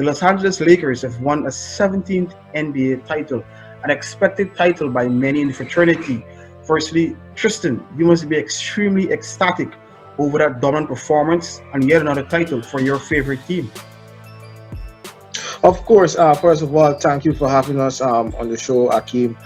The Los Angeles Lakers have won a 17th NBA title, an expected title by many in the fraternity. Firstly, Tristan, you must be extremely ecstatic over that dominant performance and yet another title for your favorite team. Of course, first of all, thank you for having us on the show, Akeem.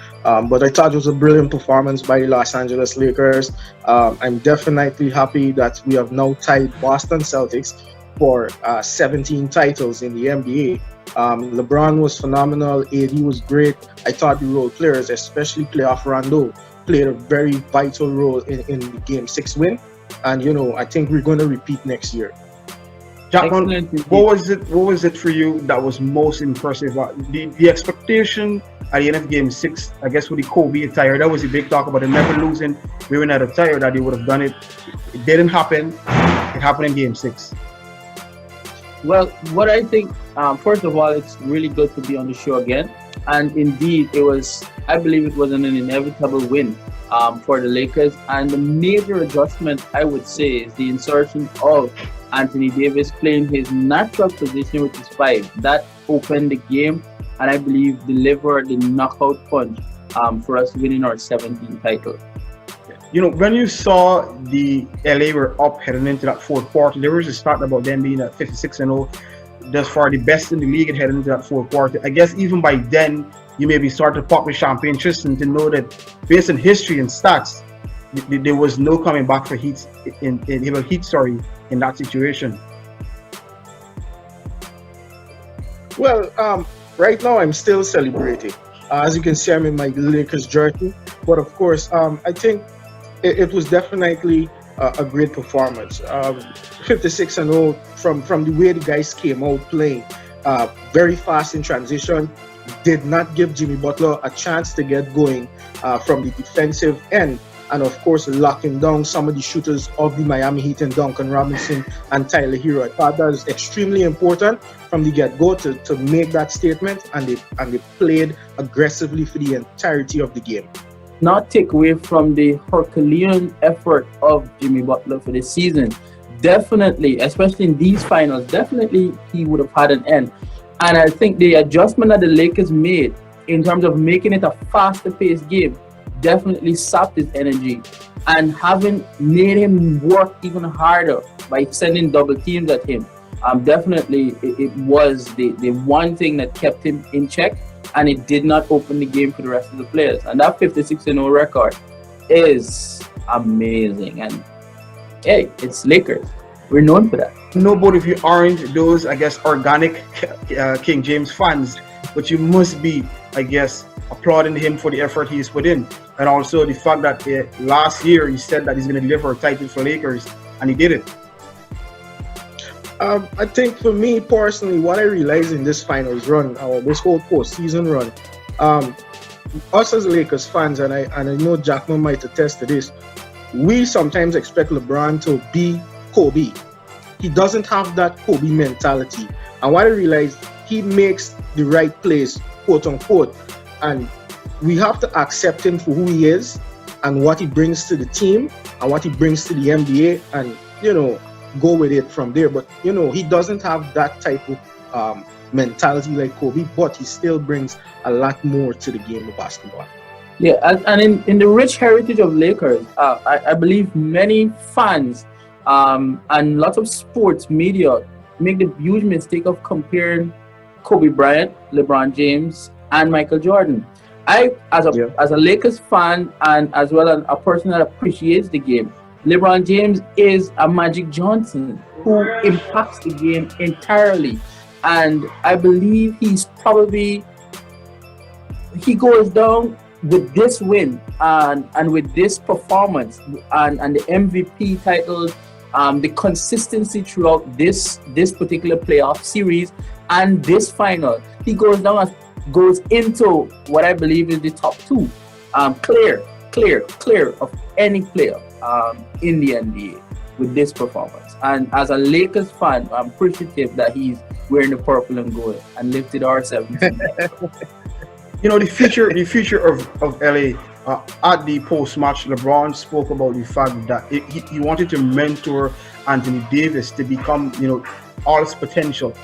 But I thought it was a brilliant performance by the Los Angeles Lakers. I'm definitely happy that we have now tied Boston Celtics for 17 titles in the NBA. LeBron was phenomenal. AD was great. I thought the role players, especially playoff Rondo, played a very vital role in the Game 6 win. And, I think we're going to repeat next year. Jackman, what was it for you that was most impressive? The expectation at the end of Game 6, I guess, with the Kobe attire, that was a big talk about them never losing. We were at a tire that they would have done it. It didn't happen. It happened in Game 6. Well, what I think, first of all, it's really good to be on the show again. And indeed, I believe it was an inevitable win for the Lakers. And the major adjustment, I would say, is the insertion of Anthony Davis playing his natural position, which is 5. That opened the game and I believe delivered the knockout punch for us winning our 17th title. When you saw the LA were up heading into that fourth quarter, there was a start about them being at 56-0, just far the best in the league and heading into that fourth quarter. I guess even by then, you maybe start to pop with champagne Tristan to know that based on history and stats, there was no coming back for Heat in that situation. Well, right now I'm still celebrating. As you can see, I'm in my Lakers jersey. But of course, I think it was definitely a great performance. 56-0 from the way the guys came out playing. Very fast in transition. Did not give Jimmy Butler a chance to get going from the defensive end. And of course, locking down some of the shooters of the Miami Heat and Duncan Robinson and Tyler Hero. I thought that was extremely important from the get-go to make that statement, and they played aggressively for the entirety of the game. Not take away from the Herculean effort of Jimmy Butler for this season. Definitely, especially in these finals, definitely he would have had an end. And I think the adjustment that the Lakers made in terms of making it a faster-paced game definitely sapped his energy, and having made him work even harder by sending double teams at him. Definitely it was the one thing that kept him in check, and it did not open the game for the rest of the players. And that 56-0 record is amazing. And hey, it's Lakers. We're known for that. No, both of you aren't those, I guess, organic King James fans, but you must be, I guess, applauding him for the effort he's put in, and also the fact that last year he said that he's going to deliver a title for Lakers, and he did it. I think for me personally, what I realized in this finals run, or this whole postseason run, us as Lakers fans, and I know Jackman might attest to this, we sometimes expect LeBron to be Kobe. He doesn't have that Kobe mentality, and what I realized, he makes the right plays, quote unquote, and we have to accept him for who he is and what he brings to the team and what he brings to the NBA, and go with it from there. But he doesn't have that type of mentality like Kobe, but he still brings a lot more to the game of basketball. Yeah, and in the rich heritage of Lakers, I believe many fans and lots of sports media make the huge mistake of comparing Kobe Bryant, LeBron James, and Michael Jordan. I, as a Lakers fan and as well as a person that appreciates the game, LeBron James is a Magic Johnson who impacts the game entirely. And I believe he goes down with this win and with this performance and the MVP titles, the consistency throughout this particular playoff series and this final. He goes into what I believe is the top 2, clear of any player in the NBA with this performance. And as a Lakers fan, I'm appreciative that he's wearing the purple and gold and lifted our 17. The future of LA. At the post-match, LeBron spoke about the fact that he wanted to mentor Anthony Davis to become, all its potential.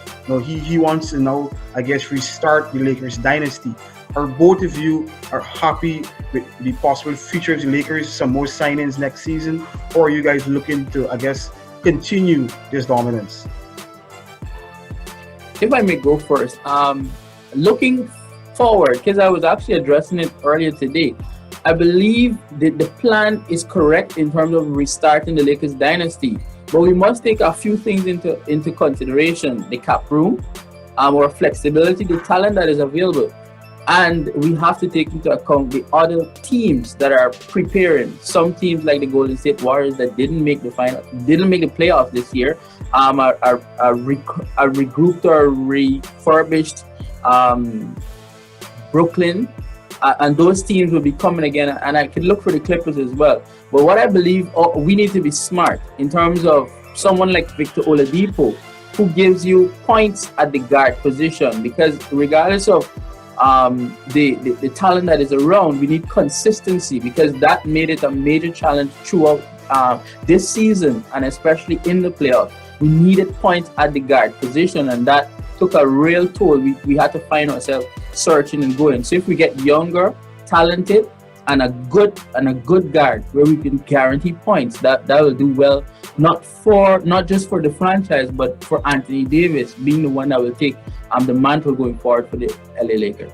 He wants to now, I guess, restart the Lakers dynasty. Are both of you are happy with the possible future of the Lakers, some more signings next season, or are you guys looking to, I guess, continue this dominance? If I may go first, looking forward, because I was actually addressing it earlier today, I believe that the plan is correct in terms of restarting the Lakers dynasty, but we must take a few things into consideration: the cap room, our flexibility, the talent that is available. And we have to take into account the other teams that are preparing. Some teams like the Golden State Warriors that didn't make the playoffs this year, are regrouped or refurbished. Brooklyn, and those teams will be coming again. And I can look for the Clippers as well. But what I believe, we need to be smart in terms of someone like Victor Oladipo, who gives you points at the guard position, because regardless of the talent that is around, we need consistency, because that made it a major challenge throughout this season, and especially in the playoffs. We needed points at the guard position, and that took a real toll. We had to find ourselves searching and going. So if we get younger, talented, and a good guard where we can guarantee points, that will do well, not just for the franchise, but for Anthony Davis being the one that will take the mantle going forward for the LA Lakers.